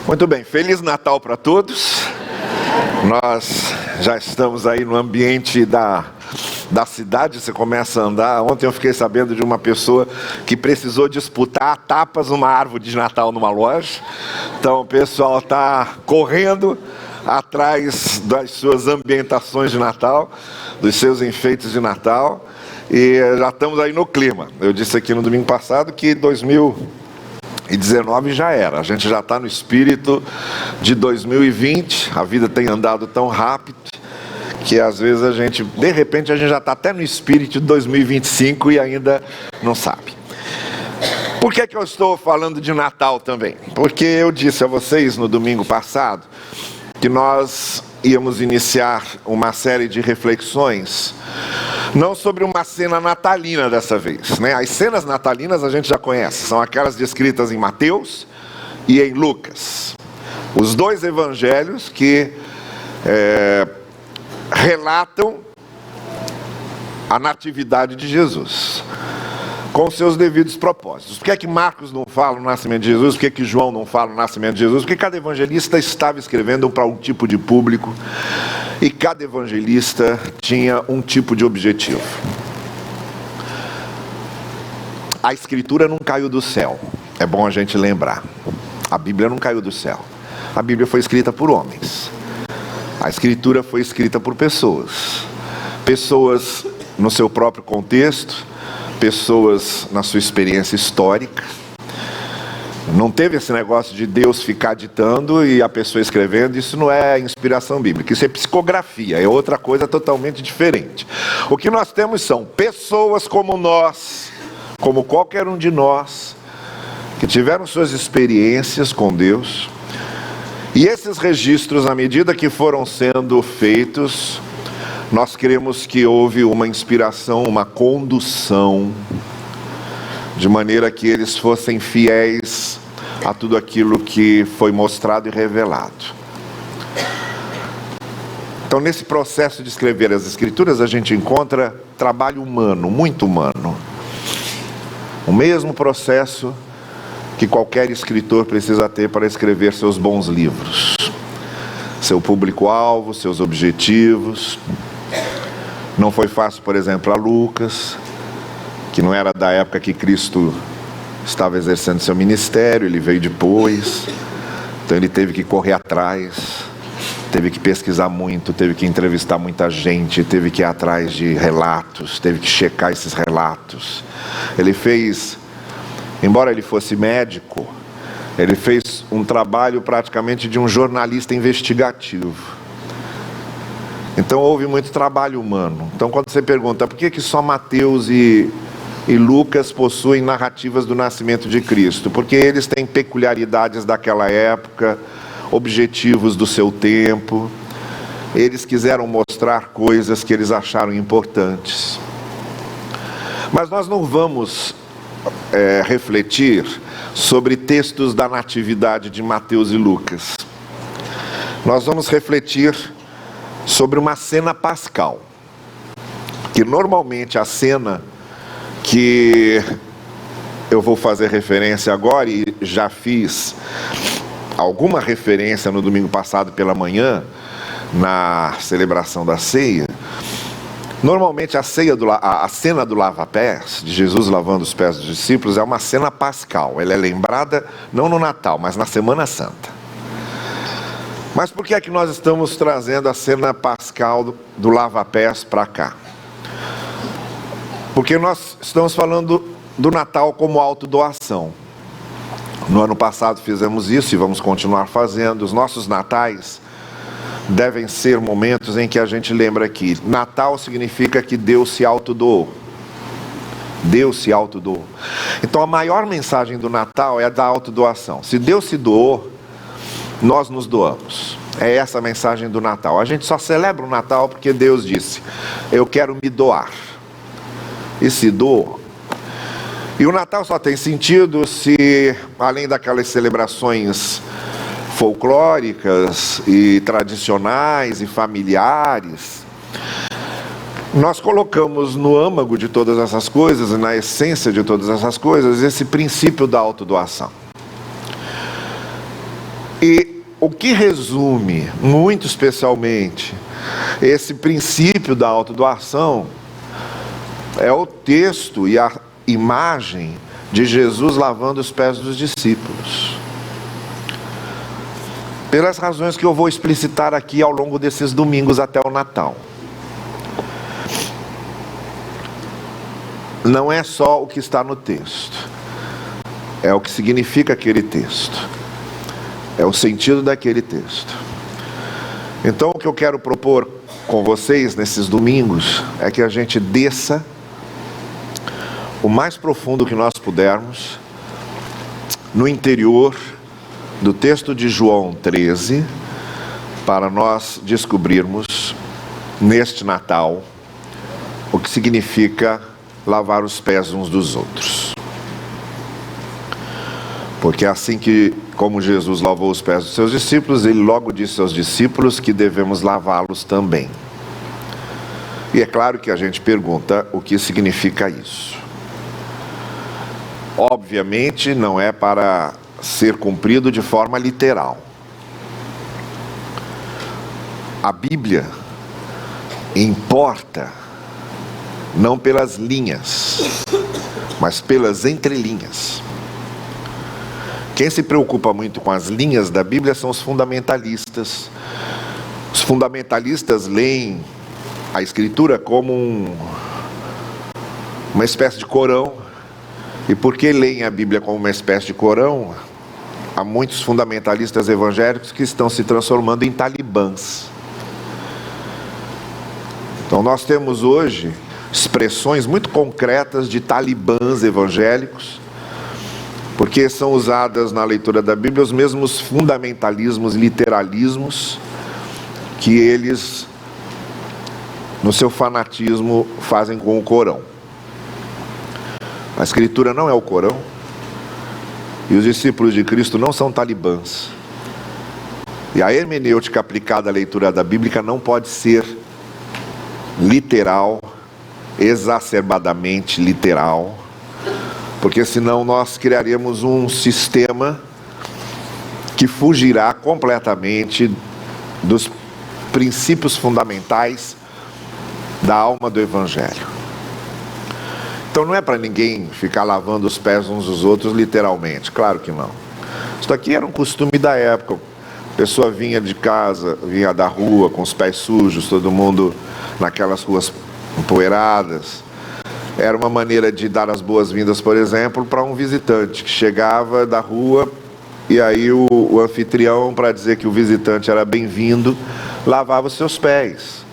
Muito bem, Feliz Natal para todos. Nós já estamos aí no ambiente da cidade, você começa a andar. Ontem eu fiquei sabendo de uma pessoa que precisou disputar tapas numa árvore de Natal numa loja. Então o pessoal está correndo atrás das suas ambientações de Natal, dos seus enfeites de Natal. E já estamos aí no clima. Eu disse aqui no domingo passado que 2019 já era. A gente já está no espírito de 2020. A vida tem andado tão rápido que às vezes de repente a gente já está até no espírito de 2025 e ainda não sabe. Por que eu estou falando de Natal também? Porque eu disse a vocês no domingo passado que nós íamos iniciar uma série de reflexões, não sobre uma cena natalina dessa vez, né? As cenas natalinas a gente já conhece, são aquelas descritas em Mateus e em Lucas, os dois evangelhos que relatam a natividade de Jesus, com seus devidos propósitos. Por que é que Marcos não fala o nascimento de Jesus? Por que é que João não fala o nascimento de Jesus? Porque cada evangelista estava escrevendo para um tipo de público e cada evangelista tinha um tipo de objetivo. A escritura não caiu do céu, é bom a gente lembrar. A Bíblia não caiu do céu. A Bíblia foi escrita por homens. A escritura foi escrita por pessoas. Pessoas no seu próprio contexto, pessoas na sua experiência histórica. Não teve esse negócio de Deus ficar ditando e a pessoa escrevendo. Isso não é inspiração bíblica, isso é psicografia, é outra coisa totalmente diferente. O que nós temos são pessoas como nós, como qualquer um de nós, que tiveram suas experiências com Deus, e esses registros, à medida que foram sendo feitos, nós cremos que houve uma inspiração, uma condução, de maneira que eles fossem fiéis a tudo aquilo que foi mostrado e revelado. Então, nesse processo de escrever as Escrituras, a gente encontra trabalho humano, muito humano. O mesmo processo que qualquer escritor precisa ter para escrever seus bons livros. Seu público-alvo, seus objetivos. Não foi fácil, por exemplo, a Lucas, que não era da época que Cristo estava exercendo seu ministério, ele veio depois, então ele teve que correr atrás, teve que pesquisar muito, teve que entrevistar muita gente, teve que ir atrás de relatos, teve que checar esses relatos. Ele fez, embora ele fosse médico, ele fez um trabalho praticamente de um jornalista investigativo. Então houve muito trabalho humano. Então quando você pergunta por que só Mateus e Lucas possuem narrativas do nascimento de Cristo? Porque eles têm peculiaridades daquela época, objetivos do seu tempo. Eles quiseram mostrar coisas que eles acharam importantes. Mas nós não vamos refletir sobre textos da natividade de Mateus e Lucas. Nós vamos refletir sobre uma cena pascal, que normalmente a cena que eu vou fazer referência agora, e já fiz alguma referência no domingo passado pela manhã, na celebração da ceia. Normalmente a cena do lava-pés, de Jesus lavando os pés dos discípulos, é uma cena pascal. Ela é lembrada não no Natal, mas na Semana Santa. Mas por que é que nós estamos trazendo a cena pascal do lava-pés para cá? Porque nós estamos falando do Natal como autodoação. No ano passado fizemos isso e vamos continuar fazendo. Os nossos natais devem ser momentos em que a gente lembra que Natal significa que Deus se autodoou. Deus se autodoou. Então a maior mensagem do Natal é a da autodoação. Se Deus se doou, nós nos doamos. É essa a mensagem do Natal. A gente só celebra o Natal porque Deus disse: eu quero me doar. E se doou. E o Natal só tem sentido se, além daquelas celebrações folclóricas e tradicionais e familiares, nós colocamos no âmago de todas essas coisas e na essência de todas essas coisas esse princípio da autodoação. E o que resume, muito especialmente, esse princípio da autodoação é o texto e a imagem de Jesus lavando os pés dos discípulos. Pelas razões que eu vou explicitar aqui ao longo desses domingos até o Natal. Não é só o que está no texto, é o que significa aquele texto, é o sentido daquele texto. Então, o que eu quero propor com vocês nesses domingos é que a gente desça o mais profundo que nós pudermos no interior do texto de João 13, para nós descobrirmos neste Natal o que significa lavar os pés uns dos outros. Porque é assim que, como Jesus lavou os pés dos seus discípulos, ele logo disse aos discípulos que devemos lavá-los também. E é claro que a gente pergunta o que significa isso. Obviamente não é para ser cumprido de forma literal. A Bíblia importa não pelas linhas, mas pelas entrelinhas. Quem se preocupa muito com as linhas da Bíblia são os fundamentalistas. Os fundamentalistas leem a Escritura como uma espécie de Corão. E porque leem a Bíblia como uma espécie de Corão, há muitos fundamentalistas evangélicos que estão se transformando em talibãs. Então nós temos hoje expressões muito concretas de talibãs evangélicos, porque são usadas na leitura da Bíblia os mesmos fundamentalismos, literalismos, que eles, no seu fanatismo, fazem com o Corão. A Escritura não é o Corão, e os discípulos de Cristo não são talibãs. E a hermenêutica aplicada à leitura da Bíblia não pode ser literal, exacerbadamente literal, porque senão nós criaremos um sistema que fugirá completamente dos princípios fundamentais da alma do Evangelho. Então não é para ninguém ficar lavando os pés uns dos outros literalmente, claro que não. Isso aqui era um costume da época. A pessoa vinha de casa, vinha da rua com os pés sujos, todo mundo naquelas ruas empoeiradas. Era uma maneira de dar as boas-vindas, por exemplo, para um visitante que chegava da rua, e aí o anfitrião, para dizer que o visitante era bem-vindo, lavava os seus pés.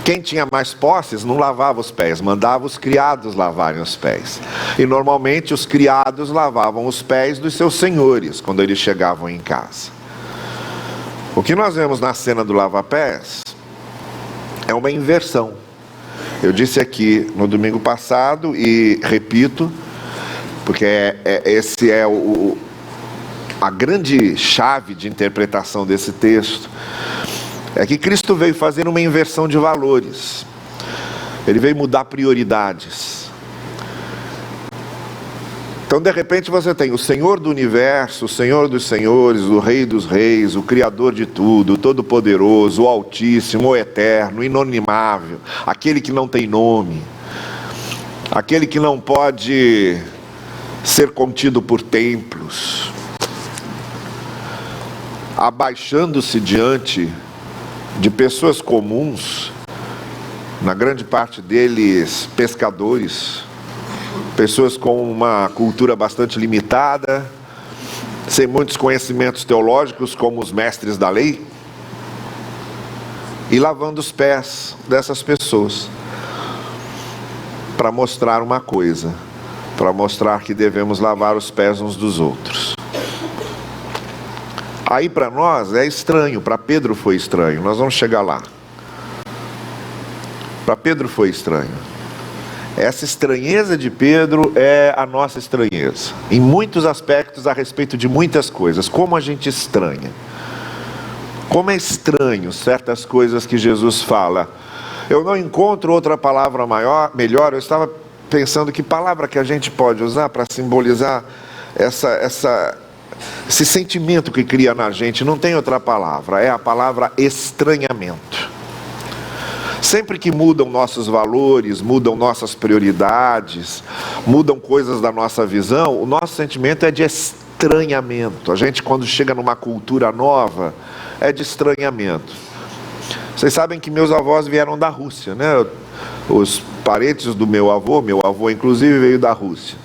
Quem tinha mais posses não lavava os pés, mandava os criados lavarem os pés. E normalmente os criados lavavam os pés dos seus senhores quando eles chegavam em casa. O que nós vemos na cena do lava-pés é uma inversão. Eu disse aqui no domingo passado e repito, porque esse é a grande chave de interpretação desse texto. É que Cristo veio fazer uma inversão de valores. Ele veio mudar prioridades. Então, de repente, você tem o Senhor do Universo, o Senhor dos Senhores, o Rei dos Reis, o Criador de tudo, o Todo-Poderoso, o Altíssimo, o Eterno, o Inonimável, aquele que não tem nome, aquele que não pode ser contido por templos, abaixando-se diante de pessoas comuns, na grande parte deles pescadores, pessoas com uma cultura bastante limitada, sem muitos conhecimentos teológicos como os mestres da lei, e lavando os pés dessas pessoas, para mostrar uma coisa, para mostrar que devemos lavar os pés uns dos outros. Aí para nós é estranho, para Pedro foi estranho, nós vamos chegar lá. Para Pedro foi estranho. Essa estranheza de Pedro é a nossa estranheza, em muitos aspectos, a respeito de muitas coisas. Como a gente estranha, como é estranho certas coisas que Jesus fala. Eu não encontro outra palavra melhor. Eu estava pensando que palavra que a gente pode usar para simbolizar essa esse sentimento que cria na gente, não tem outra palavra, é a palavra estranhamento. Sempre que mudam nossos valores, mudam nossas prioridades, mudam coisas da nossa visão, o nosso sentimento é de estranhamento. A gente, quando chega numa cultura nova, é de estranhamento. Vocês sabem que meus avós vieram da Rússia, né? Os parentes do meu avô inclusive veio da Rússia.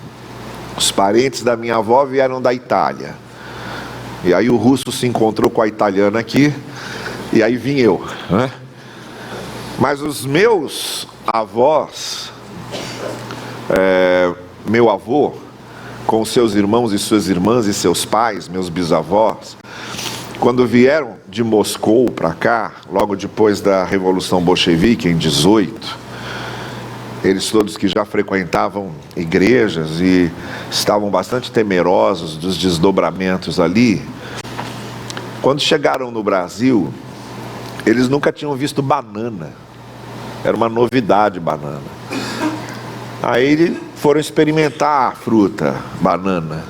Os parentes da minha avó vieram da Itália. E aí o russo se encontrou com a italiana aqui, e aí vim eu, né? Mas os meus avós, meu avô, com seus irmãos e suas irmãs e seus pais, meus bisavós, quando vieram de Moscou para cá, logo depois da Revolução Bolchevique, em 18, eles todos que já frequentavam igrejas e estavam bastante temerosos dos desdobramentos ali, quando chegaram no Brasil, eles nunca tinham visto banana. Era uma novidade banana. Aí eles foram experimentar a fruta, banana,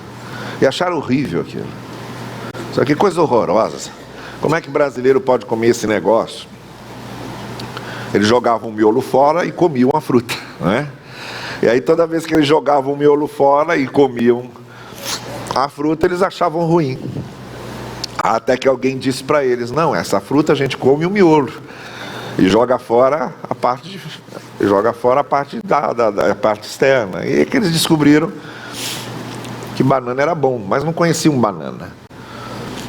e acharam horrível aquilo. Só que coisa horrorosa. Como é que brasileiro pode comer esse negócio? Eles jogavam o miolo fora e comiam a fruta, né? E aí toda vez que eles jogavam o miolo fora e comiam a fruta, eles achavam ruim. Até que alguém disse para eles: não, essa fruta a gente come o miolo e joga fora a parte da parte externa. E é que eles descobriram que banana era bom, mas não conheciam banana.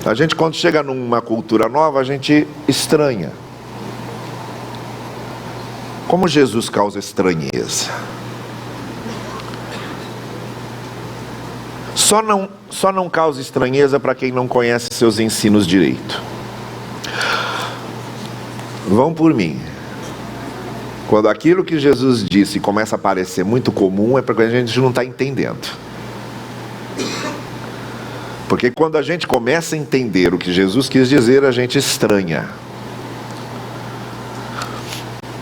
A gente, quando chega numa cultura nova, a gente estranha. Como Jesus causa estranheza? Só não causa estranheza para quem não conhece seus ensinos direito. Vão por mim. Quando aquilo que Jesus disse começa a parecer muito comum, é porque a gente não está entendendo. Porque quando a gente começa a entender o que Jesus quis dizer, a gente estranha.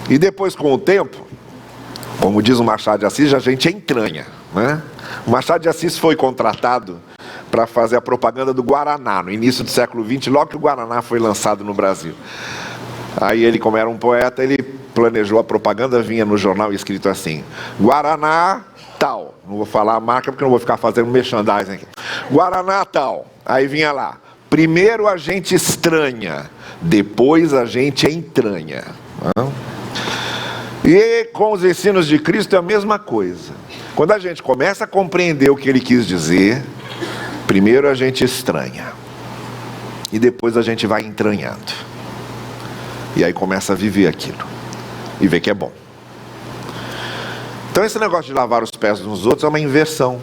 E depois, com o tempo, como diz o Machado de Assis, a gente entranha, né? O Machado de Assis foi contratado para fazer a propaganda do Guaraná, no início do século XX, logo que o Guaraná foi lançado no Brasil. Aí ele, como era um poeta, ele planejou a propaganda, vinha no jornal escrito assim: Guaraná tal. Não vou falar a marca porque não vou ficar fazendo merchandising aqui. Guaraná tal. Aí vinha lá: primeiro a gente estranha, depois a gente entranha. E com os ensinos de Cristo é a mesma coisa. Quando a gente começa a compreender o que ele quis dizer, primeiro a gente estranha e depois a gente vai entranhando. E aí começa a viver aquilo e ver que é bom. Então esse negócio de lavar os pés uns outros é uma inversão,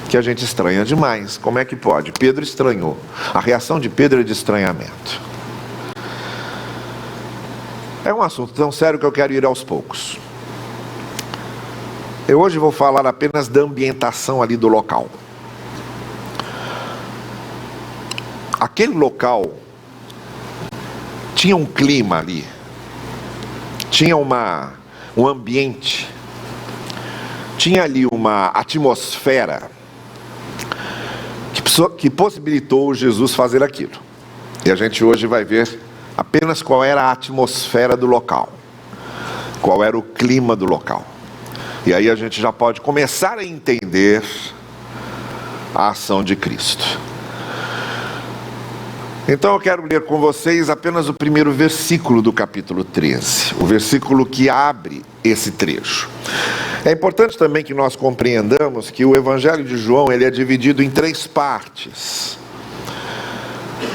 que a gente estranha demais. Como é que pode? Pedro estranhou. A reação de Pedro é de estranhamento. É um assunto tão sério que eu quero ir aos poucos. Eu hoje vou falar apenas da ambientação ali do local. Aquele local tinha um clima ali, tinha um ambiente, tinha ali uma atmosfera que possibilitou Jesus fazer aquilo. E a gente hoje vai ver apenas qual era a atmosfera do local, qual era o clima do local. E aí a gente já pode começar a entender a ação de Cristo. Então eu quero ler com vocês apenas o primeiro versículo do capítulo 13, o versículo que abre esse trecho. É importante também que nós compreendamos que o Evangelho de João, ele é dividido em 3 partes.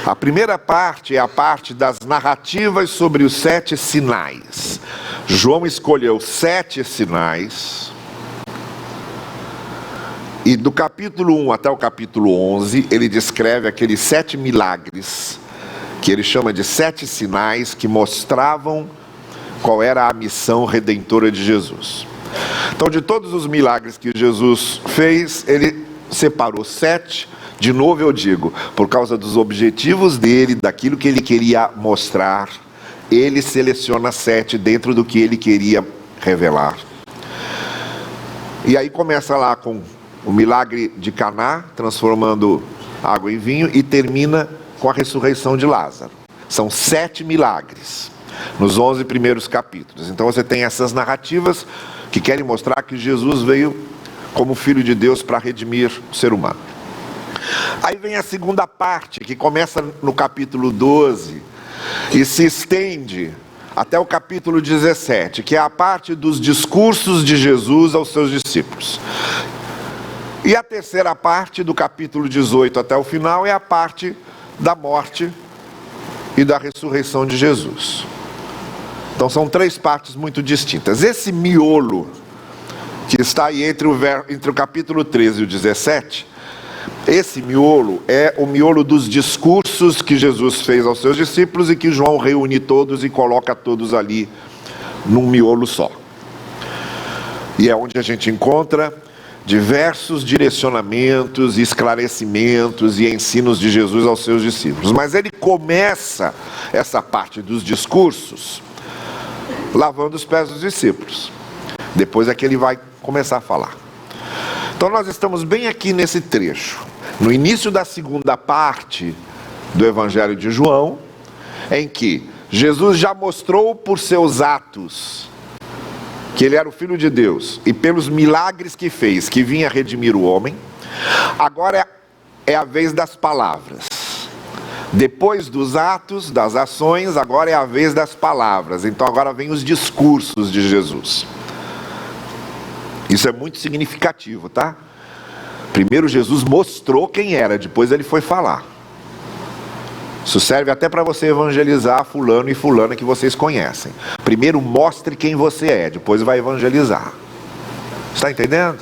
A primeira parte é a parte das narrativas sobre os 7 sinais. João escolheu 7 sinais. E do capítulo 1 até o capítulo 11, ele descreve aqueles 7 milagres, que ele chama de 7 sinais, que mostravam qual era a missão redentora de Jesus. Então, de todos os milagres que Jesus fez, ele separou 7. De novo eu digo, por causa dos objetivos dele, daquilo que ele queria mostrar, ele seleciona 7 dentro do que ele queria revelar. E aí começa lá com o milagre de Caná, transformando água e vinho, e termina com a ressurreição de Lázaro. São 7 milagres nos 11 primeiros capítulos. Então você tem essas narrativas que querem mostrar que Jesus veio como Filho de Deus para redimir o ser humano. Aí vem a segunda parte, que começa no capítulo 12 e se estende até o capítulo 17, que é a parte dos discursos de Jesus aos seus discípulos. E a terceira parte, do capítulo 18 até o final, é a parte da morte e da ressurreição de Jesus. Então são 3 partes muito distintas. Esse miolo que está aí entre o capítulo 13 e o 17, esse miolo é o miolo dos discursos que Jesus fez aos seus discípulos e que João reúne todos e coloca todos ali num miolo só. E é onde a gente encontra diversos direcionamentos, esclarecimentos e ensinos de Jesus aos seus discípulos. Mas ele começa essa parte dos discursos lavando os pés dos discípulos. Depois é que ele vai começar a falar. Então nós estamos bem aqui nesse trecho, no início da segunda parte do Evangelho de João, em que Jesus já mostrou por seus atos que ele era o Filho de Deus, e pelos milagres que fez, que vinha redimir o homem. Agora é a vez das palavras. Depois dos atos, das ações, agora é a vez das palavras. Então agora vem os discursos de Jesus. Isso é muito significativo, tá? Primeiro Jesus mostrou quem era, depois ele foi falar. Isso serve até para você evangelizar fulano e fulana que vocês conhecem. Primeiro mostre quem você é, depois vai evangelizar. Está entendendo?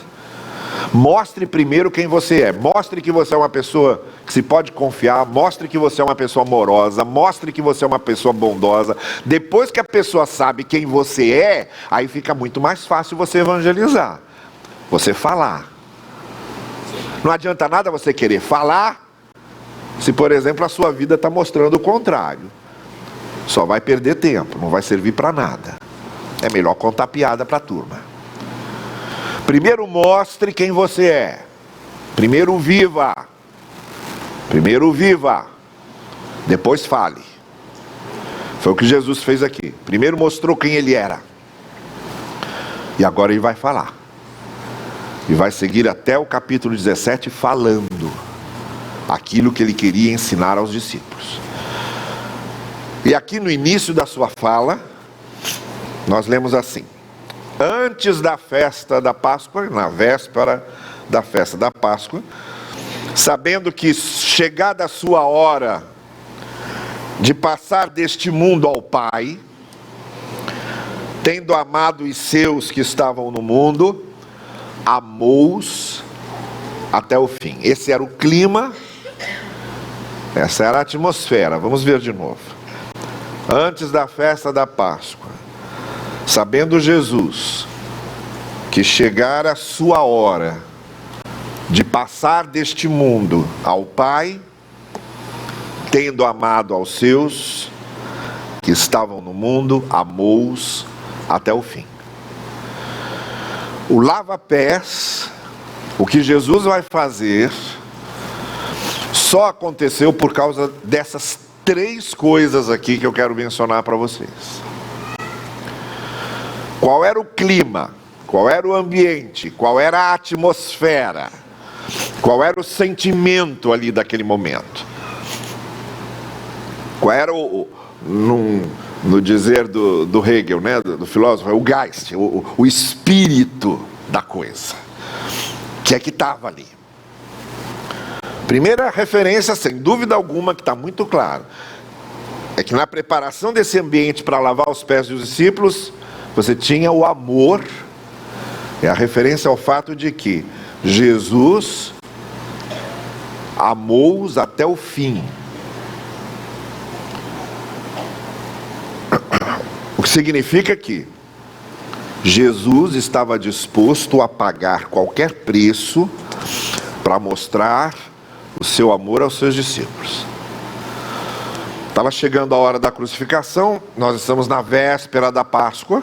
Mostre primeiro quem você é. Mostre que você é uma pessoa que se pode confiar. Mostre que você é uma pessoa amorosa. Mostre que você é uma pessoa bondosa. Depois que a pessoa sabe quem você é, aí fica muito mais fácil você evangelizar. Você falar. Não adianta nada você querer falar se, por exemplo, a sua vida está mostrando o contrário. Só vai perder tempo, não vai servir para nada. É melhor contar piada para a turma. Primeiro mostre quem você é. Primeiro viva. Primeiro viva. Depois fale. Foi o que Jesus fez aqui. Primeiro mostrou quem ele era. E agora ele vai falar. E vai seguir até o capítulo 17 falando aquilo que ele queria ensinar aos discípulos. E aqui no início da sua fala, nós lemos assim: antes da festa da Páscoa, na véspera da festa da Páscoa, sabendo que chegada a sua hora de passar deste mundo ao Pai, tendo amado os seus que estavam no mundo, amou-os até o fim. Esse era o clima, essa era a atmosfera. Vamos ver de novo. Antes da festa da Páscoa, sabendo Jesus que chegara a sua hora de passar deste mundo ao Pai, tendo amado aos seus que estavam no mundo, amou-os até o fim. O lava-pés, o que Jesus vai fazer, só aconteceu por causa dessas 3 coisas aqui que eu quero mencionar para vocês. Qual era o clima? Qual era o ambiente? Qual era a atmosfera? Qual era o sentimento ali daquele momento? Qual era no dizer do Hegel, né, do filósofo, o Geist, o espírito da coisa? Que é que estava ali? Primeira referência, sem dúvida alguma, que está muito claro, é que na preparação desse ambiente para lavar os pés dos discípulos, você tinha o amor. É a referência ao fato de que Jesus amou-os até o fim. O que significa que Jesus estava disposto a pagar qualquer preço para mostrar o seu amor aos seus discípulos. Estava chegando a hora da crucificação, nós estamos na véspera da Páscoa,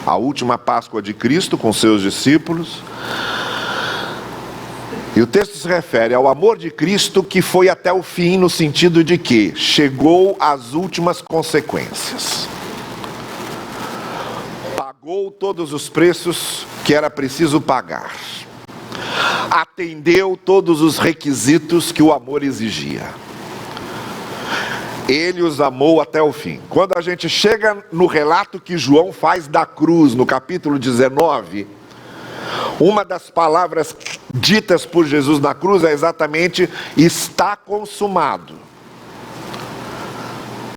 a última Páscoa de Cristo com seus discípulos. E o texto se refere ao amor de Cristo que foi até o fim, no sentido de que chegou às últimas consequências. Pagou todos os preços que era preciso pagar. Atendeu todos os requisitos que o amor exigia. Ele os amou até o fim. Quando a gente chega no relato que João faz da cruz, no capítulo 19, uma das palavras ditas por Jesus na cruz é exatamente: está consumado,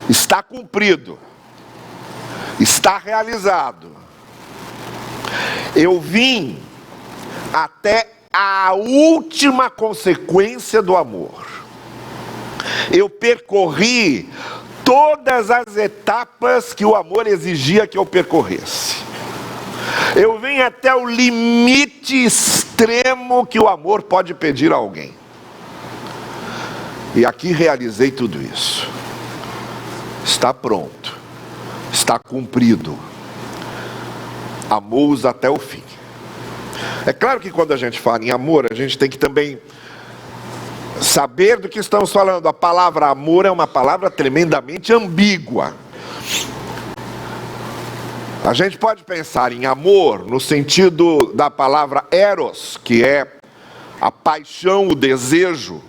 está cumprido, está realizado. Eu vim até a última consequência do amor. Eu percorri todas as etapas que o amor exigia que eu percorresse. Eu vim até o limite extremo que o amor pode pedir a alguém. E aqui realizei tudo isso. Está pronto. Está cumprido. Amou-os até o fim. É claro que quando a gente fala em amor, a gente tem que também saber do que estamos falando. A palavra amor é uma palavra tremendamente ambígua. A gente pode pensar em amor no sentido da palavra eros, que é a paixão, o desejo,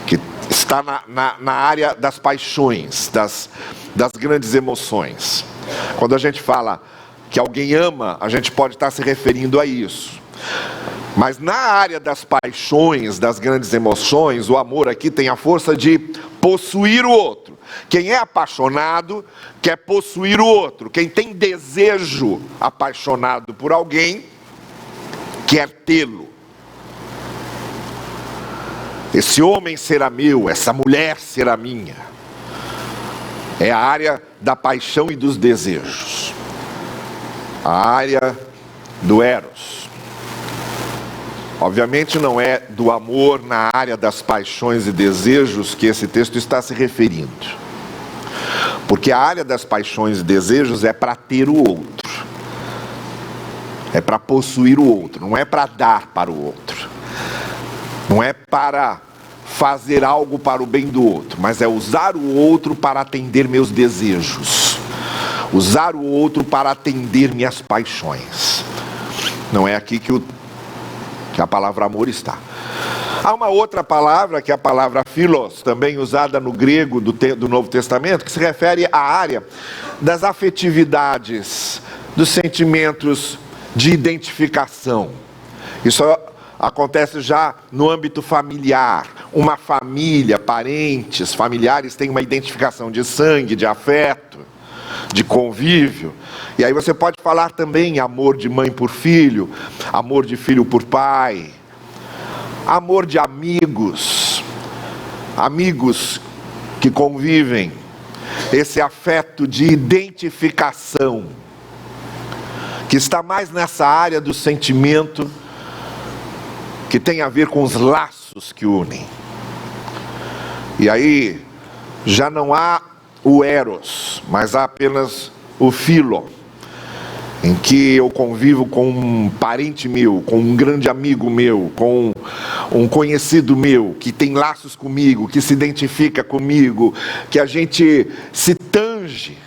que está na área das paixões, das grandes emoções. Quando a gente fala que alguém ama, a gente pode estar se referindo a isso. Mas na área das paixões, das grandes emoções, o amor aqui tem a força de possuir o outro. Quem é apaixonado quer possuir o outro. Quem tem desejo apaixonado por alguém quer tê-lo. Esse homem será meu, essa mulher será minha. É a área da paixão e dos desejos. A área do eros. Obviamente não é do amor na área das paixões e desejos que esse texto está se referindo. Porque a área das paixões e desejos é para ter o outro. É para possuir o outro, não é para dar para o outro. Não é para fazer algo para o bem do outro, mas é usar o outro para atender meus desejos. Usar o outro para atender minhas paixões. Não é aqui que a palavra amor está. Há uma outra palavra, que é a palavra philos, também usada no grego do Novo Testamento, que se refere à área das afetividades, dos sentimentos de identificação. Isso acontece já no âmbito familiar. Uma família, parentes, familiares têm uma identificação de sangue, de afeto, de convívio. E aí você pode falar também amor de mãe por filho, amor de filho por pai, amor de amigos, amigos que convivem, esse afeto de identificação, que está mais nessa área do sentimento, que tem a ver com os laços que unem. E aí já não há o eros, mas há apenas o philo, em que eu convivo com um parente meu, com um grande amigo meu, com um conhecido meu, que tem laços comigo, que se identifica comigo, que a gente se tange,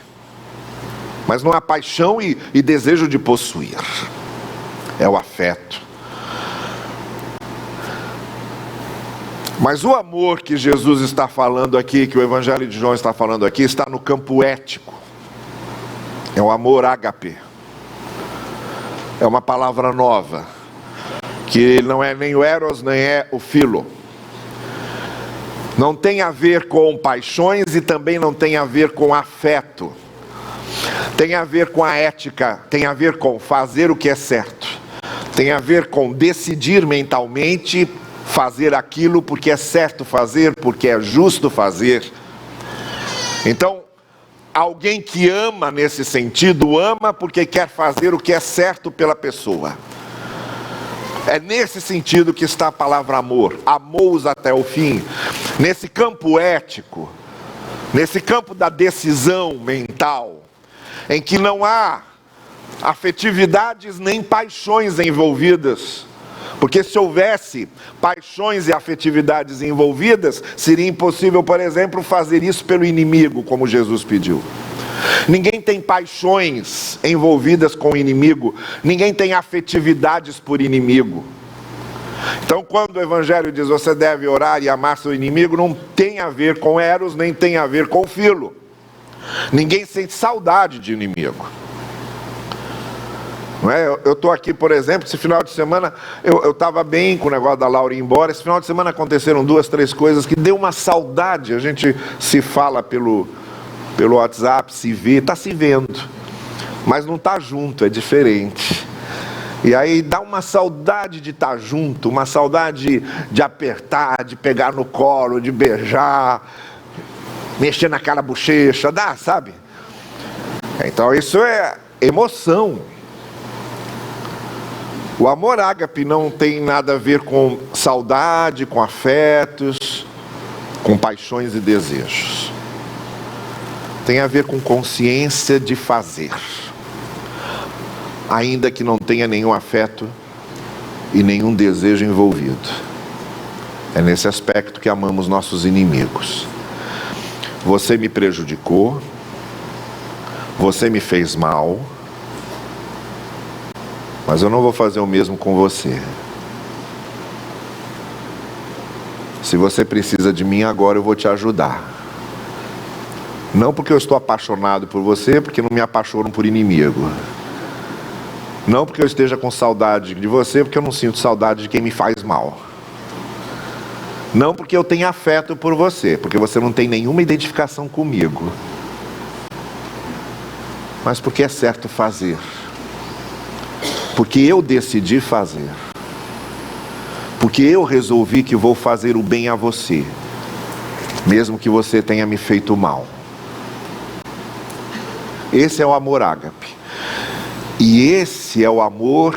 mas não há paixão e desejo de possuir. É o afeto. Mas o amor que Jesus está falando aqui, que o Evangelho de João está falando aqui, está no campo ético. É o amor ágape. É uma palavra nova, que não é nem o eros, nem é o philo. Não tem a ver com paixões e também não tem a ver com afeto. Tem a ver com a ética, tem a ver com fazer o que é certo. Tem a ver com decidir mentalmente fazer aquilo porque é certo fazer, porque é justo fazer. Então, alguém que ama nesse sentido, ama porque quer fazer o que é certo pela pessoa. É nesse sentido que está a palavra amor. Amou-os até o fim. Nesse campo ético, nesse campo da decisão mental, em que não há afetividades nem paixões envolvidas, Porque se houvesse paixões e afetividades envolvidas, seria impossível, por exemplo, fazer isso pelo inimigo, como Jesus pediu. Ninguém tem paixões envolvidas com o inimigo, ninguém tem afetividades por inimigo. Então, quando o Evangelho diz você deve orar e amar seu inimigo, não tem a ver com eros, nem tem a ver com filo. Ninguém sente saudade de inimigo. Não é? Eu estou aqui, por exemplo, esse final de semana, eu estava bem com o negócio da Laura ir embora. Esse final de semana aconteceram 2, 3 coisas que deu uma saudade. A gente se fala pelo WhatsApp, se vê, está se vendo, mas não está junto, é diferente. E aí dá uma saudade de estar junto, uma saudade de apertar, de pegar no colo, de beijar, mexer naquela bochecha, dá, sabe? Então isso é emoção. O amor ágape não tem nada a ver com saudade, com afetos, com paixões e desejos. Tem a ver com consciência de fazer, ainda que não tenha nenhum afeto e nenhum desejo envolvido. É nesse aspecto que amamos nossos inimigos. Você me prejudicou, você me fez mal, mas eu não vou fazer o mesmo com você. Se você precisa de mim agora, eu vou te ajudar. Não porque eu estou apaixonado por você, porque não me apaixono por inimigo. Não porque eu esteja com saudade de você, porque eu não sinto saudade de quem me faz mal. Não porque eu tenha afeto por você, porque você não tem nenhuma identificação comigo. Mas porque é certo fazer. Porque eu decidi fazer. Porque eu resolvi que vou fazer o bem a você, mesmo que você tenha me feito mal. Esse é o amor ágape. E esse é o amor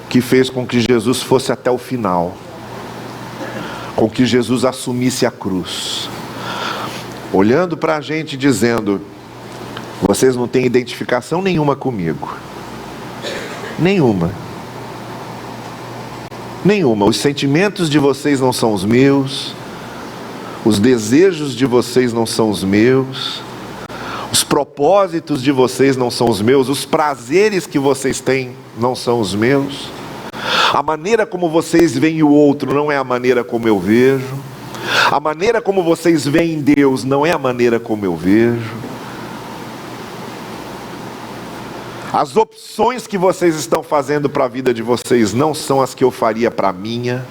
que fez com que Jesus fosse até o final. Com que Jesus assumisse a cruz. Olhando para a gente dizendo, vocês não têm identificação nenhuma comigo. Nenhuma. Nenhuma. Os sentimentos de vocês não são os meus. Os desejos de vocês não são os meus. Os propósitos de vocês não são os meus. Os prazeres que vocês têm não são os meus. A maneira como vocês veem o outro não é a maneira como eu vejo. A maneira como vocês veem Deus não é a maneira como eu vejo. As opções que vocês estão fazendo para a vida de vocês não são as que eu faria para a minha.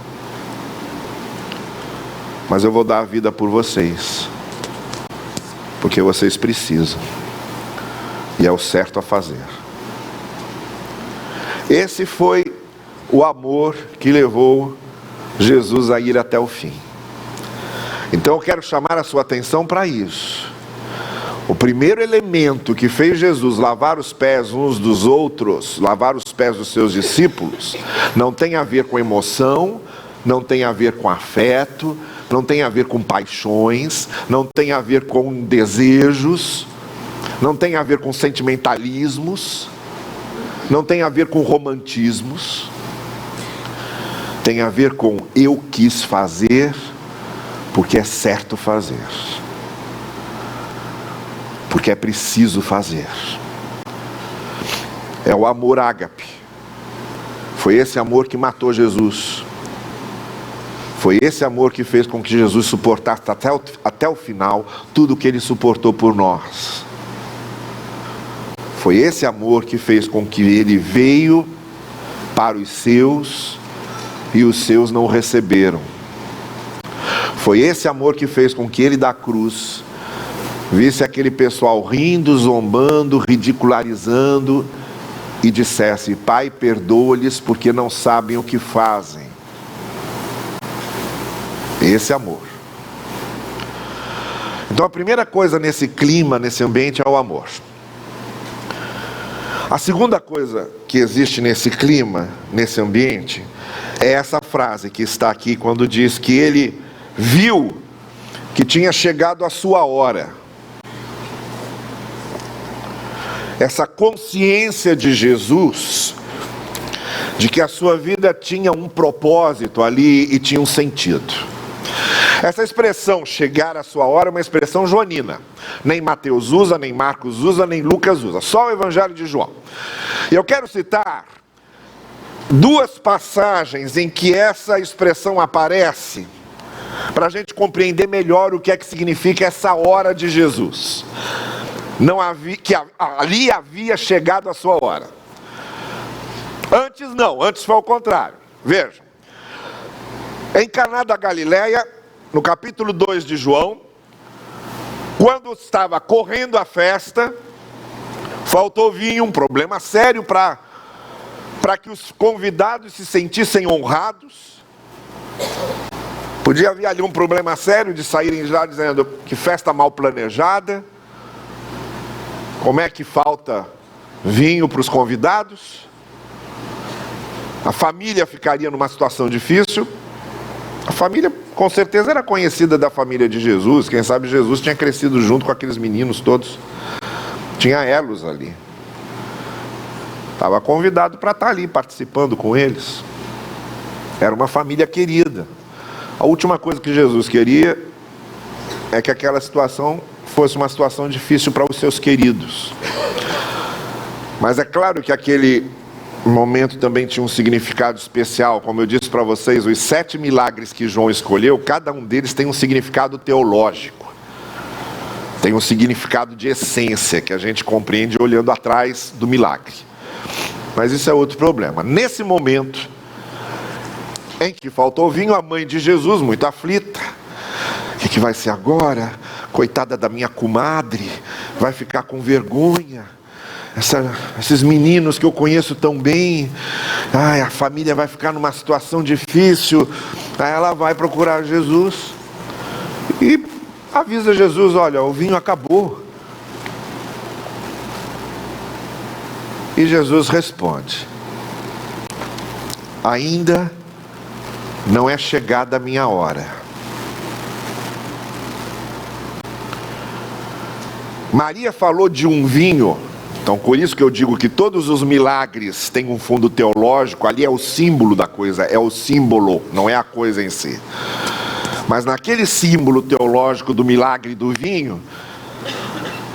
Mas eu vou dar a vida por vocês. Porque vocês precisam. E é o certo a fazer. Esse foi o amor que levou Jesus a ir até o fim. Então eu quero chamar a sua atenção para isso. O primeiro elemento que fez Jesus lavar os pés uns dos outros, lavar os pés dos seus discípulos, não tem a ver com emoção, não tem a ver com afeto, não tem a ver com paixões, não tem a ver com desejos, não tem a ver com sentimentalismos, não tem a ver com romantismos. Tem a ver com eu quis fazer porque é certo fazer. Porque é preciso fazer. É o amor ágape. Foi esse amor que matou Jesus. Foi esse amor que fez com que Jesus suportasse até o final tudo o que ele suportou por nós. Foi esse amor que fez com que ele veio para os seus e os seus não o receberam. Foi esse amor que fez com que ele da cruz visse aquele pessoal rindo, zombando, ridicularizando e dissesse: Pai, perdoa-lhes porque não sabem o que fazem. Esse amor. Então a primeira coisa nesse clima, nesse ambiente, é o amor. A segunda coisa que existe nesse clima, nesse ambiente, é essa frase que está aqui quando diz que ele viu que tinha chegado a sua hora. Essa consciência de Jesus de que a sua vida tinha um propósito ali e tinha um sentido. Essa expressão, chegar à sua hora, é uma expressão joanina. Nem Mateus usa, nem Marcos usa, nem Lucas usa. Só o Evangelho de João. E eu quero citar duas passagens em que essa expressão aparece, para a gente compreender melhor o que é que significa essa hora de Jesus. Não havia, que ali havia chegado a sua hora. Antes não, antes foi ao contrário. Vejam, em Caná da Galileia, no capítulo 2 de João, quando estava correndo a festa, faltou vinho, um problema sério para que os convidados se sentissem honrados. Podia haver ali um problema sério de saírem já dizendo que festa mal planejada. Como é que falta vinho para os convidados? A família ficaria numa situação difícil. A família com certeza era conhecida da família de Jesus. Quem sabe Jesus tinha crescido junto com aqueles meninos todos. Tinha elos ali. Estava convidado para estar ali participando com eles. Era uma família querida. A última coisa que Jesus queria é que aquela situação fosse uma situação difícil para os seus queridos. Mas é claro que aquele momento também tinha um significado especial. Como eu disse para vocês, os 7 milagres que João escolheu, cada um deles tem um significado teológico. Tem um significado de essência que a gente compreende olhando atrás do milagre. Mas isso é outro problema. Nesse momento em que faltou vinho, a mãe de Jesus, muito aflita: o que vai ser agora? Coitada da minha comadre, vai ficar com vergonha. Esses meninos que eu conheço tão bem, a família vai ficar numa situação difícil. Aí ela vai procurar Jesus e avisa Jesus: olha, o vinho acabou. E Jesus responde: ainda não é chegada a minha hora. Maria falou de um vinho. Então, por isso que eu digo que todos os milagres têm um fundo teológico. Ali é o símbolo da coisa, é o símbolo, não é a coisa em si. Mas naquele símbolo teológico do milagre do vinho,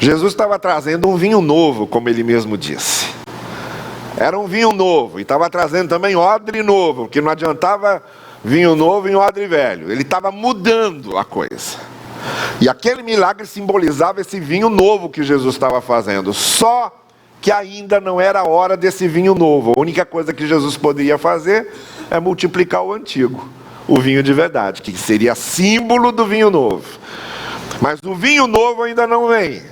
Jesus estava trazendo um vinho novo, como ele mesmo disse. Era um vinho novo, e estava trazendo também odre novo, porque não adiantava vinho novo em odre velho. Ele estava mudando a coisa. E aquele milagre simbolizava esse vinho novo que Jesus estava fazendo. Só que ainda não era a hora desse vinho novo. A única coisa que Jesus poderia fazer é multiplicar o antigo, o vinho de verdade, que seria símbolo do vinho novo. Mas o vinho novo ainda não vem.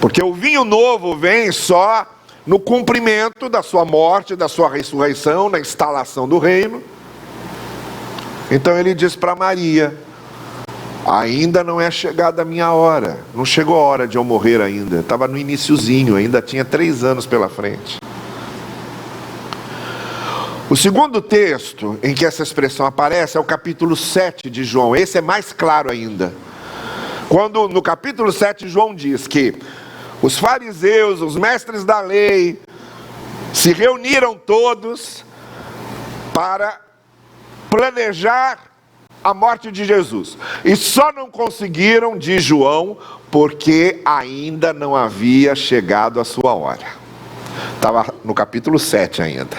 Porque o vinho novo vem só no cumprimento da sua morte, da sua ressurreição, na instalação do reino. Então ele diz para Maria: ainda não é chegada a minha hora. Não chegou a hora de eu morrer ainda. Estava no iniciozinho, ainda tinha 3 anos pela frente. O segundo texto em que essa expressão aparece é o capítulo 7 de João. Esse é mais claro ainda. Quando no capítulo 7 João diz que os fariseus, os mestres da lei, se reuniram todos para planejar a morte de Jesus. E só não conseguiram, diz João, porque ainda não havia chegado a sua hora. Estava no capítulo 7 ainda.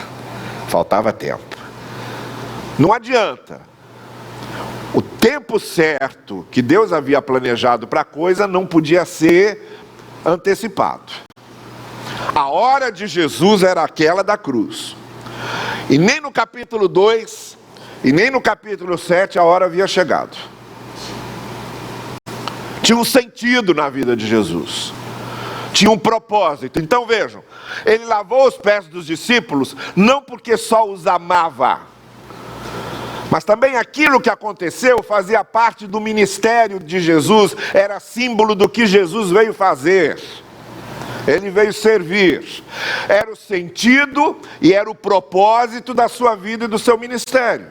Faltava tempo. Não adianta. O tempo certo que Deus havia planejado para a coisa não podia ser antecipado. A hora de Jesus era aquela da cruz. E nem no capítulo 2 e nem no capítulo 7 a hora havia chegado. Tinha um sentido na vida de Jesus. Tinha um propósito. Então vejam, ele lavou os pés dos discípulos, não porque só os amava, mas também aquilo que aconteceu fazia parte do ministério de Jesus, era símbolo do que Jesus veio fazer. Ele veio servir. Era o sentido e era o propósito da sua vida e do seu ministério.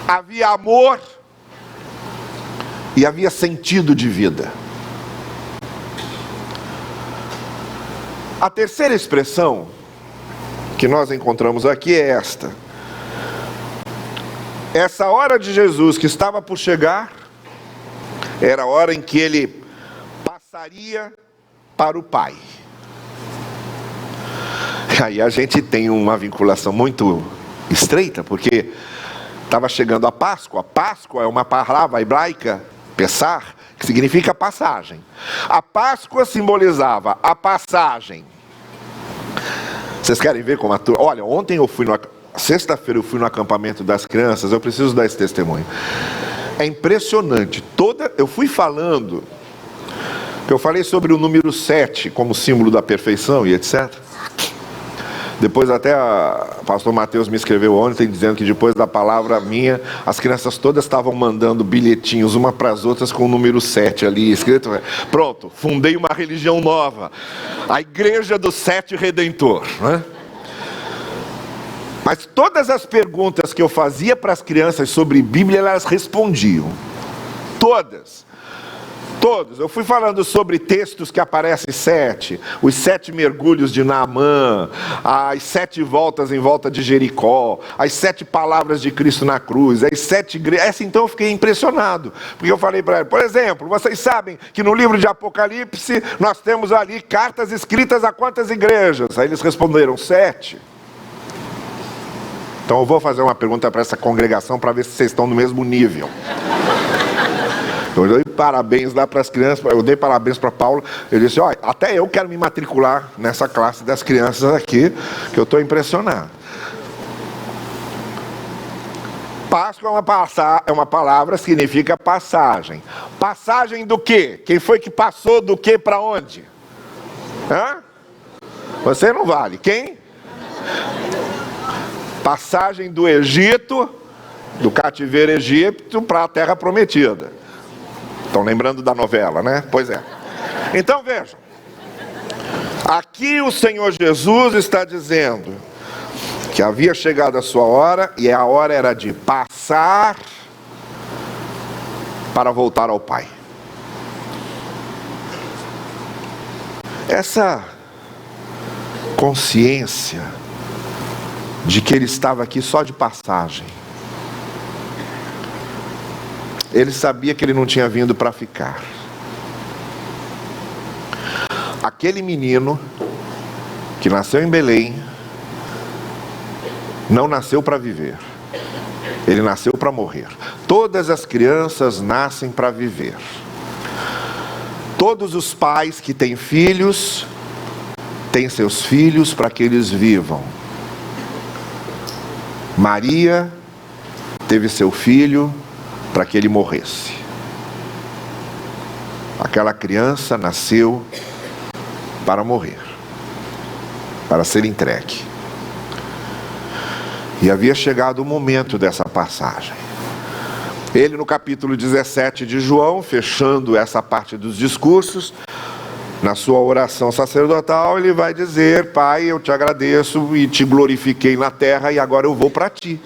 Havia amor e havia sentido de vida. A terceira expressão que nós encontramos aqui é esta. Essa hora de Jesus que estava por chegar, era a hora em que ele passaria para o Pai. Aí a gente tem uma vinculação muito estreita, porque estava chegando a Páscoa. Páscoa é uma palavra hebraica, Pessar, que significa passagem. A Páscoa simbolizava a passagem. Vocês querem ver como a turma... Olha, ontem eu fui sexta-feira eu fui no acampamento das crianças, eu preciso dar esse testemunho. É impressionante. Eu fui falando, eu falei sobre o número 7 como símbolo da perfeição e etc. Depois até o pastor Mateus me escreveu ontem dizendo que depois da palavra minha, as crianças todas estavam mandando bilhetinhos uma para as outras com o número 7 ali escrito. Pronto, fundei uma religião nova, a Igreja do 7 Redentor, né? Mas todas as perguntas que eu fazia para as crianças sobre Bíblia, elas respondiam. Todas. Todos. Eu fui falando sobre textos que aparecem 7, os 7 mergulhos de Naamã, as 7 voltas em volta de Jericó, as 7 palavras de Cristo na cruz, as 7 igrejas. Então eu fiquei impressionado, porque eu falei para eles, por exemplo, vocês sabem que no livro de Apocalipse nós temos ali cartas escritas a quantas igrejas? Aí eles responderam 7. Então eu vou fazer uma pergunta para essa congregação para ver se vocês estão no mesmo nível. Eu dei parabéns lá para as crianças, eu dei parabéns para Paulo. Eu disse, olha, até eu quero me matricular nessa classe das crianças aqui, que eu estou impressionado. Páscoa é uma palavra que significa passagem. Passagem do quê? Quem foi que passou do quê para onde? Hã? Você não vale. Quem? Passagem do Egito, do cativeiro egípcio para a terra prometida. Estão lembrando da novela, né? Pois é. Então vejam, aqui o Senhor Jesus está dizendo que havia chegado a sua hora, e a hora era de passar para voltar ao Pai. Essa consciência de que ele estava aqui só de passagem. Ele sabia que ele não tinha vindo para ficar. Aquele menino que nasceu em Belém não nasceu para viver. Ele nasceu para morrer. Todas as crianças nascem para viver. Todos os pais que têm filhos têm seus filhos para que eles vivam. Maria teve seu filho para que ele morresse. Aquela criança nasceu para morrer, para ser entregue. E havia chegado o momento dessa passagem. Ele, no capítulo 17 de João, fechando essa parte dos discursos, na sua oração sacerdotal, ele vai dizer: Pai, eu te agradeço e te glorifiquei na terra, e agora eu vou para ti.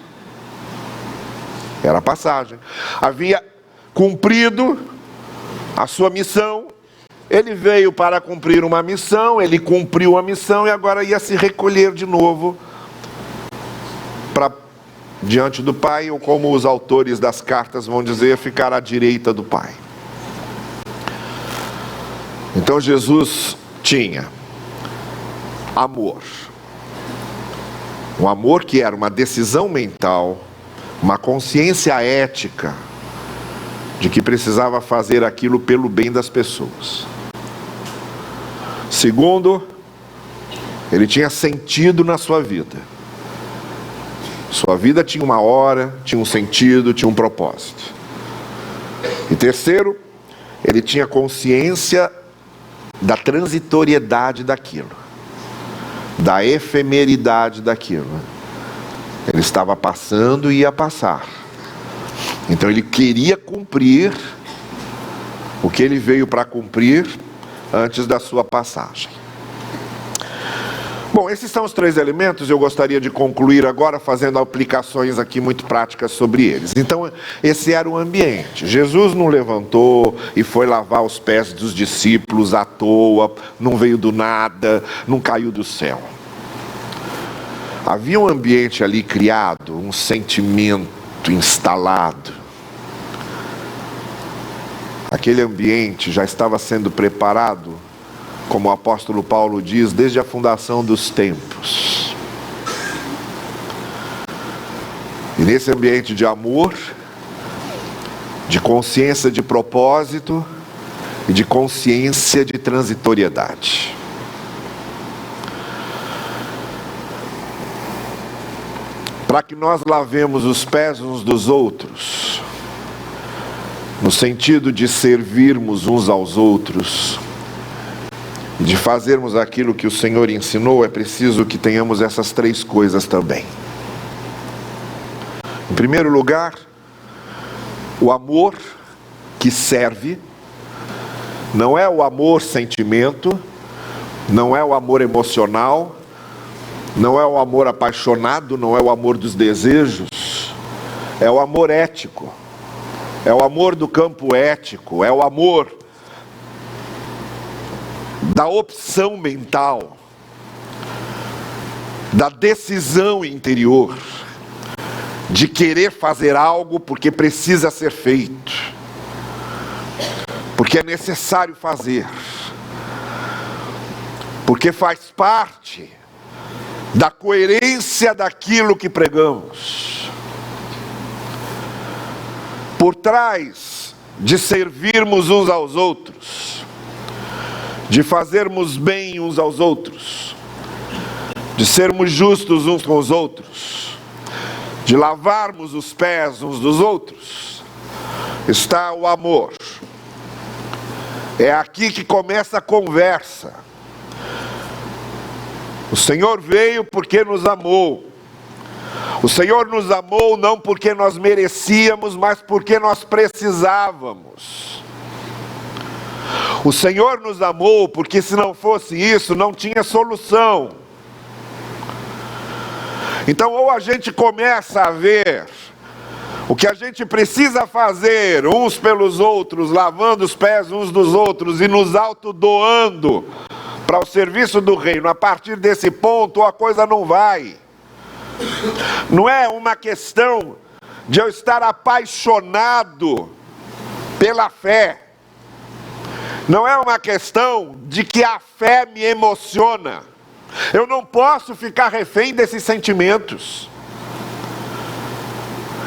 Era a passagem. Havia cumprido a sua missão. Ele veio para cumprir uma missão, ele cumpriu a missão e agora ia se recolher de novo para diante do Pai, ou como os autores das cartas vão dizer, ficar à direita do Pai. Então Jesus tinha amor. Um amor que era uma decisão mental, uma consciência ética de que precisava fazer aquilo pelo bem das pessoas. Segundo, ele tinha sentido na sua vida. Sua vida tinha uma hora, tinha um sentido, tinha um propósito. E terceiro, ele tinha consciência da transitoriedade daquilo, da efemeridade daquilo. Ele estava passando e ia passar. Então ele queria cumprir o que ele veio para cumprir antes da sua passagem. Bom, esses são os 3 elementos. Eu gostaria de concluir agora fazendo aplicações aqui muito práticas sobre eles. Então, esse era o ambiente. Jesus não levantou e foi lavar os pés dos discípulos à toa, não veio do nada, não caiu do céu. Havia um ambiente ali criado, um sentimento instalado. Aquele ambiente já estava sendo preparado, como o apóstolo Paulo diz, desde a fundação dos tempos. E nesse ambiente de amor, de consciência de propósito e de consciência de transitoriedade. Para que nós lavemos os pés uns dos outros, no sentido de servirmos uns aos outros, de fazermos aquilo que o Senhor ensinou, é preciso que tenhamos essas três coisas também. Em primeiro lugar, o amor que serve, não é o amor sentimento, não é o amor emocional, não é o amor apaixonado, não é o amor dos desejos, é o amor ético, é o amor do campo ético, é o amor da opção mental, da decisão interior, de querer fazer algo porque precisa ser feito, porque é necessário fazer, porque faz parte da coerência daquilo que pregamos. Por trás de servirmos uns aos outros, de fazermos bem uns aos outros, de sermos justos uns com os outros, de lavarmos os pés uns dos outros, está o amor. É aqui que começa a conversa. O Senhor veio porque nos amou. O Senhor nos amou não porque nós merecíamos, mas porque nós precisávamos. O Senhor nos amou porque se não fosse isso, não tinha solução. Então, ou a gente começa a ver o que a gente precisa fazer uns pelos outros, lavando os pés uns dos outros e nos autodoando para o serviço do reino. A partir desse ponto, a coisa não vai. Não é uma questão de eu estar apaixonado pela fé. Não é uma questão de que a fé me emociona. Eu não posso ficar refém desses sentimentos.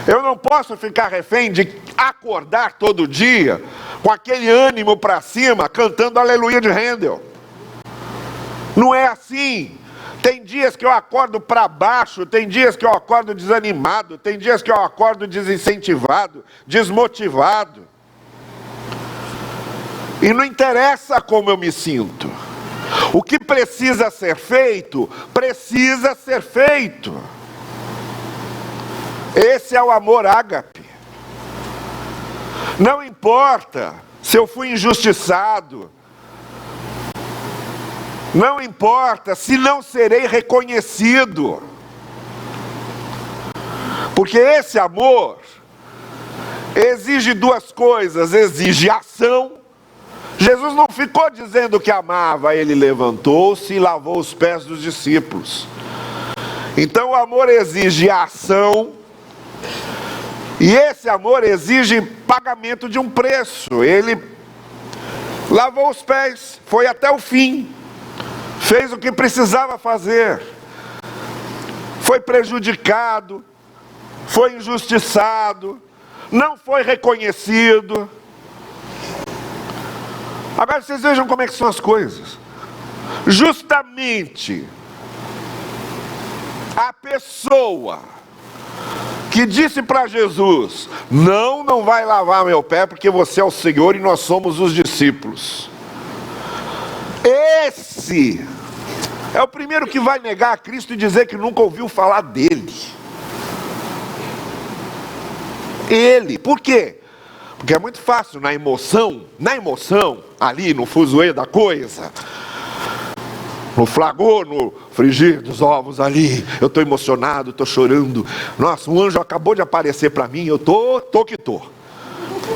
Eu não posso ficar refém de acordar todo dia com aquele ânimo para cima, cantando Aleluia de Handel. Não é assim. Tem dias que eu acordo para baixo, tem dias que eu acordo desanimado, tem dias que eu acordo desincentivado, desmotivado. E não interessa como eu me sinto. O que precisa ser feito, precisa ser feito. Esse é o amor ágape. Não importa se eu fui injustiçado. Não importa se não serei reconhecido. Porque esse amor exige duas coisas, exige ação. Jesus não ficou dizendo que amava, ele levantou-se e lavou os pés dos discípulos. Então o amor exige ação, e esse amor exige pagamento de um preço. Ele lavou os pés, foi até o fim, fez o que precisava fazer, foi prejudicado, foi injustiçado, não foi reconhecido. Agora vocês vejam como é que são as coisas. Justamente a pessoa que disse para Jesus: não vai lavar meu pé porque você é o Senhor e nós somos os discípulos. Esse é o primeiro que vai negar a Cristo e dizer que nunca ouviu falar dele. Ele, por quê? Porque é muito fácil na emoção, ali no fuzuê da coisa, no flagor, no frigir dos ovos ali, eu estou emocionado, estou chorando, nossa, um anjo acabou de aparecer para mim, eu tô que tô.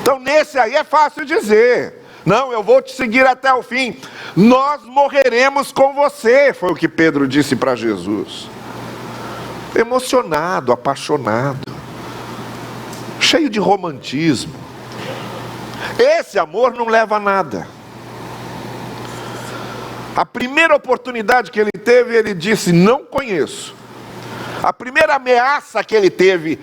Então nesse aí é fácil dizer, não, eu vou te seguir até o fim, nós morreremos com você, foi o que Pedro disse para Jesus. emocionado, apaixonado, cheio de romantismo. Esse amor não leva a nada. A primeira oportunidade que ele teve, ele disse: não conheço. A primeira ameaça que ele teve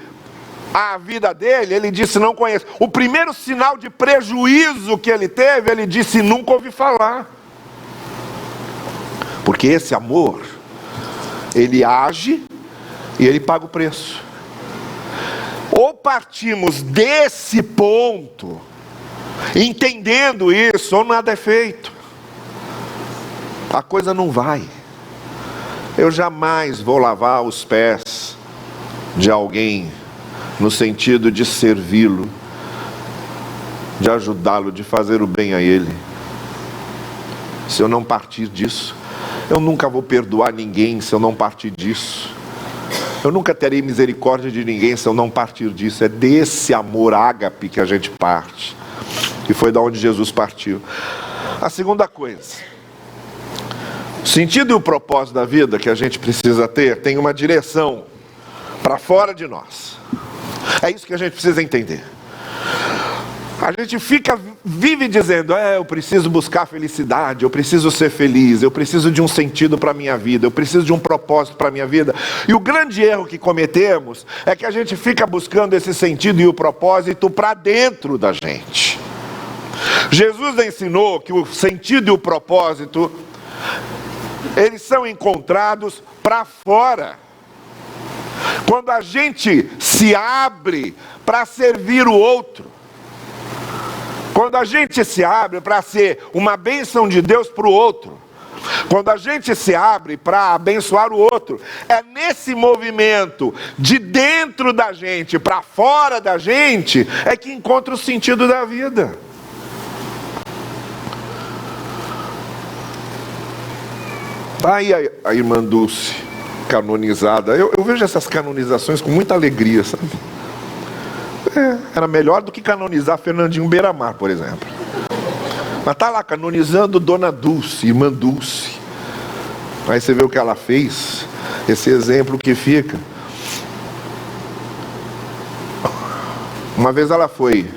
à vida dele, ele disse: não conheço. O primeiro sinal de prejuízo que ele teve, ele disse: nunca ouvi falar. Porque esse amor, ele age e ele paga o preço. Ou partimos desse ponto, entendendo isso, ou nada é feito. A coisa não vai. Eu jamais vou lavar os pés de alguém no sentido de servi-lo, de ajudá-lo, de fazer o bem a ele, se eu não partir disso. Eu nunca vou perdoar ninguém se eu não partir disso. Eu nunca terei misericórdia de ninguém se eu não partir disso. É desse amor ágape que a gente parte, e foi da onde Jesus partiu. A segunda coisa, o sentido e o propósito da vida que a gente precisa ter, tem uma direção para fora de nós. É isso que a gente precisa entender. A gente vive dizendo: eu preciso buscar felicidade, eu preciso ser feliz, eu preciso de um sentido para a minha vida, eu preciso de um propósito para a minha vida. E o grande erro que cometemos é que a gente fica buscando esse sentido e o propósito para dentro da gente. Jesus ensinou que o sentido e o propósito, eles são encontrados para fora. Quando a gente se abre para servir o outro, quando a gente se abre para ser uma bênção de Deus para o outro, quando a gente se abre para abençoar o outro, é nesse movimento de dentro da gente para fora da gente é que encontra o sentido da vida. Aí a irmã Dulce, canonizada, eu vejo essas canonizações com muita alegria, sabe? Era melhor do que canonizar Fernandinho Beiramar, por exemplo. Mas está lá canonizando Dona Dulce, irmã Dulce. Aí você vê o que ela fez, esse exemplo que fica. Uma vez ela foi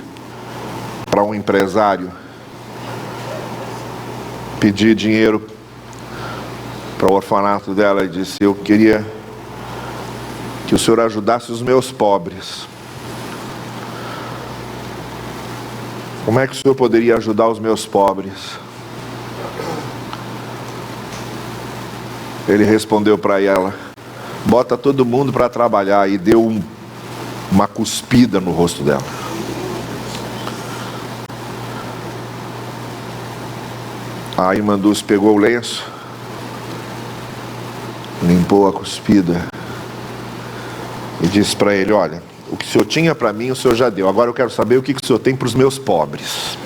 para um empresário pedir dinheiro para o orfanato dela e disse: eu queria que o senhor ajudasse os meus pobres. Como é que o senhor poderia ajudar os meus pobres? Ele respondeu para ela: bota todo mundo para trabalhar. E deu uma cuspida no rosto dela. A irmã Dulce pegou o lenço, limpou a cuspida e disse para ele: olha, o que o senhor tinha para mim, o senhor já deu. Agora eu quero saber o que o senhor tem para os meus pobres.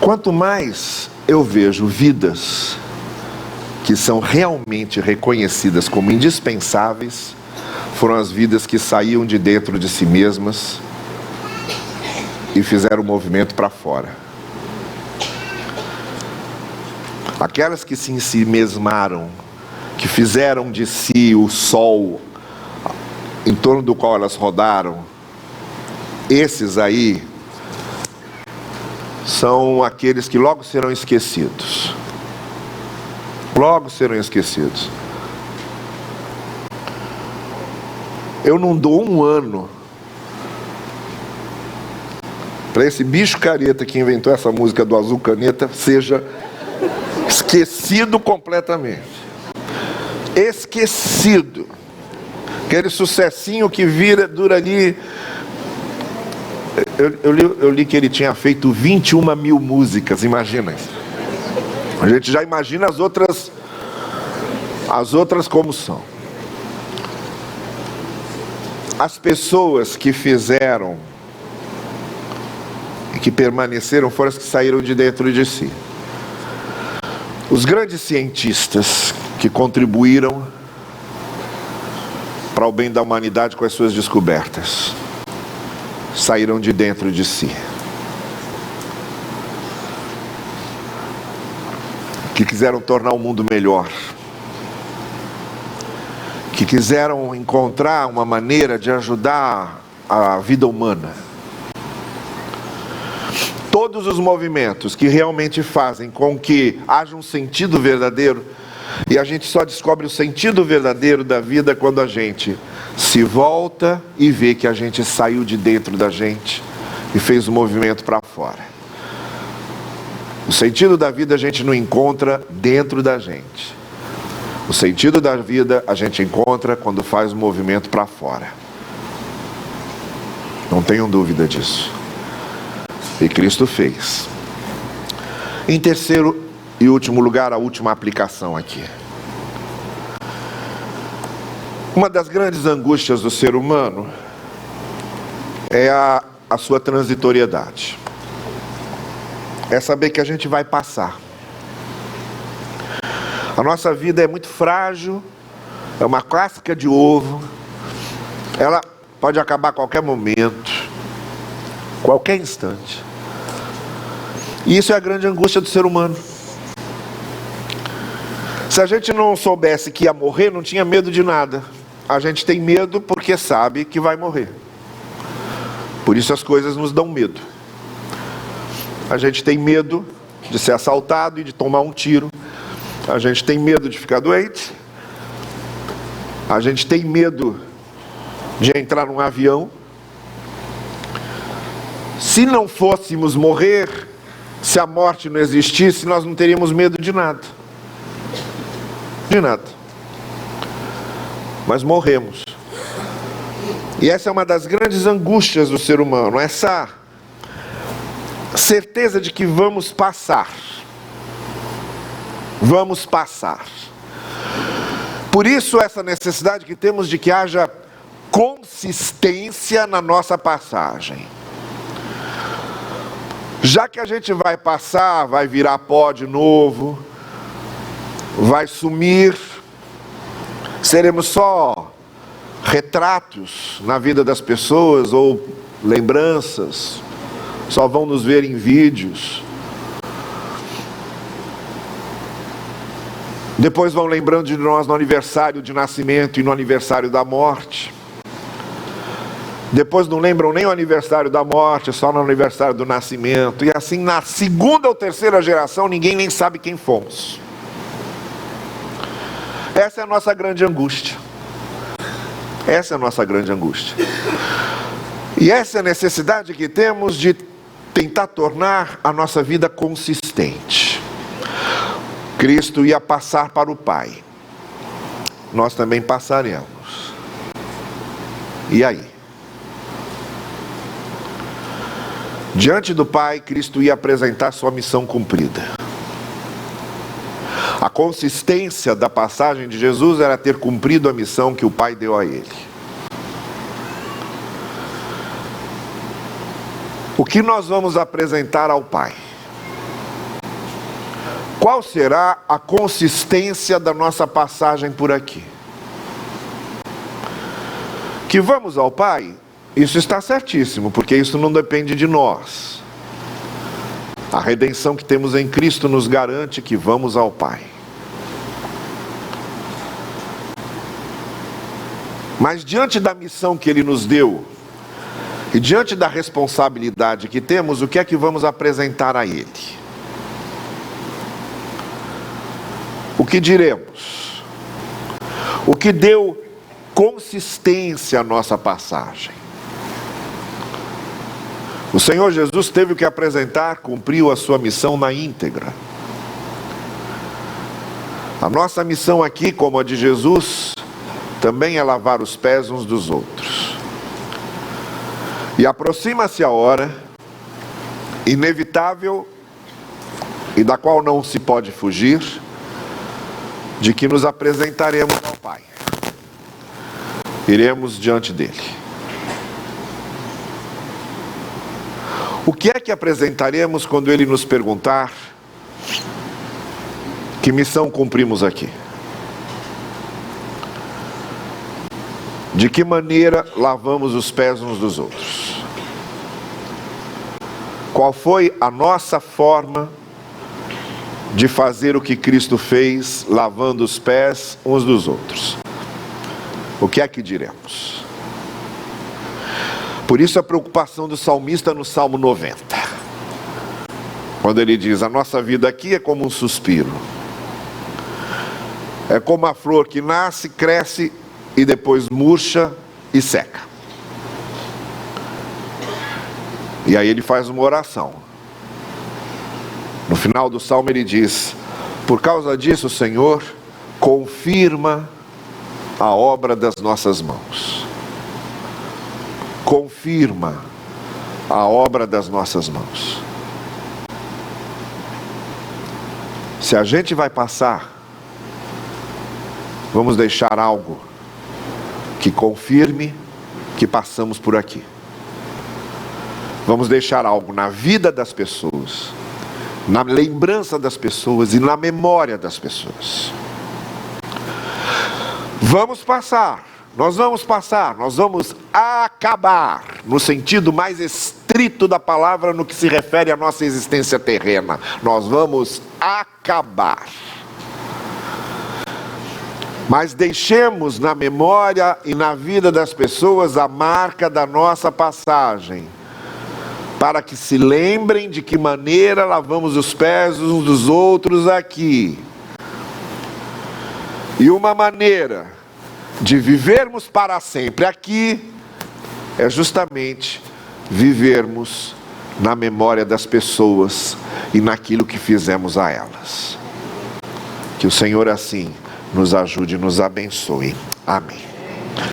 Quanto mais eu vejo vidas que são realmente reconhecidas como indispensáveis, foram as vidas que saíam de dentro de si mesmas e fizeram o movimento para fora. Aquelas que se ensimesmaram, que fizeram de si o sol em torno do qual elas rodaram, esses aí são aqueles que logo serão esquecidos. Logo serão esquecidos. Eu não dou um ano para esse bicho careta que inventou essa música do Azul Caneta seja esquecido completamente. Esquecido. Aquele sucessinho que dura ali. Eu li que ele tinha feito 21 mil músicas, imagina isso. A gente já imagina as outras como são. As pessoas que fizeram e que permaneceram foram as que saíram de dentro de si. Os grandes cientistas que contribuíram para o bem da humanidade com as suas descobertas saíram de dentro de si. que quiseram tornar o mundo melhor, que quiseram encontrar uma maneira de ajudar a vida humana. Todos os movimentos que realmente fazem com que haja um sentido verdadeiro, e a gente só descobre o sentido verdadeiro da vida quando a gente se volta e vê que a gente saiu de dentro da gente e fez o movimento para fora. O sentido da vida a gente não encontra dentro da gente. O sentido da vida a gente encontra quando faz o movimento para fora. Não tenham dúvida disso. E Cristo fez. Em terceiro e último lugar, a última aplicação aqui. Uma das grandes angústias do ser humano é a sua transitoriedade. É saber que a gente vai passar. A nossa vida é muito frágil, é uma casca de ovo, ela pode acabar a qualquer momento, qualquer instante. E isso é a grande angústia do ser humano. Se a gente não soubesse que ia morrer, não tinha medo de nada. A gente tem medo porque sabe que vai morrer. Por isso as coisas nos dão medo. A gente tem medo de ser assaltado e de tomar um tiro. A gente tem medo de ficar doente. A gente tem medo de entrar num avião. Se não fôssemos morrer, se a morte não existisse, nós não teríamos medo de nada. De nada. Mas morremos. E essa é uma das grandes angústias do ser humano, essa certeza de que vamos passar. Vamos passar. Por isso essa necessidade que temos de que haja consistência na nossa passagem. Já que a gente vai passar, vai virar pó de novo, vai sumir, seremos só retratos na vida das pessoas ou lembranças, só vão nos ver em vídeos. Depois vão lembrando de nós no aniversário de nascimento e no aniversário da morte. Depois não lembram nem o aniversário da morte, só no aniversário do nascimento. E assim, na segunda ou terceira geração, ninguém nem sabe quem fomos. Essa é a nossa grande angústia. Essa é a nossa grande angústia. E essa é a necessidade que temos de tentar tornar a nossa vida consistente. Cristo ia passar para o Pai. Nós também passaremos. E aí? Diante do Pai, Cristo ia apresentar sua missão cumprida. A consistência da passagem de Jesus era ter cumprido a missão que o Pai deu a ele. O que nós vamos apresentar ao Pai? Qual será a consistência da nossa passagem por aqui? Que vamos ao Pai, isso está certíssimo, porque isso não depende de nós. A redenção que temos em Cristo nos garante que vamos ao Pai. Mas diante da missão que Ele nos deu, e diante da responsabilidade que temos, o que é que vamos apresentar a Ele? O que diremos? O que deu consistência à nossa passagem? O Senhor Jesus teve que apresentar, cumpriu a sua missão na íntegra. A nossa missão aqui, como a de Jesus, também é lavar os pés uns dos outros. E aproxima-se a hora inevitável e da qual não se pode fugir, de que nos apresentaremos ao Pai. Iremos diante dele. O que é que apresentaremos quando ele nos perguntar que missão cumprimos aqui? De que maneira lavamos os pés uns dos outros? Qual foi a nossa forma de fazer o que Cristo fez, lavando os pés uns dos outros. O que é que diremos? Por isso a preocupação do salmista no Salmo 90. Quando ele diz, a nossa vida aqui é como um suspiro. É como a flor que nasce, cresce e depois murcha e seca. E aí ele faz uma oração. No final do salmo ele diz, por causa disso, Senhor, confirma a obra das nossas mãos. Confirma a obra das nossas mãos. Se a gente vai passar, vamos deixar algo que confirme que passamos por aqui. Vamos deixar algo na vida das pessoas, na lembrança das pessoas e na memória das pessoas. Vamos passar, nós vamos acabar, no sentido mais estrito da palavra, no que se refere à nossa existência terrena. Nós vamos acabar. Mas deixemos na memória e na vida das pessoas a marca da nossa passagem, para que se lembrem de que maneira lavamos os pés uns dos outros aqui. E uma maneira de vivermos para sempre aqui é justamente vivermos na memória das pessoas e naquilo que fizemos a elas. Que o Senhor assim nos ajude e nos abençoe. Amém.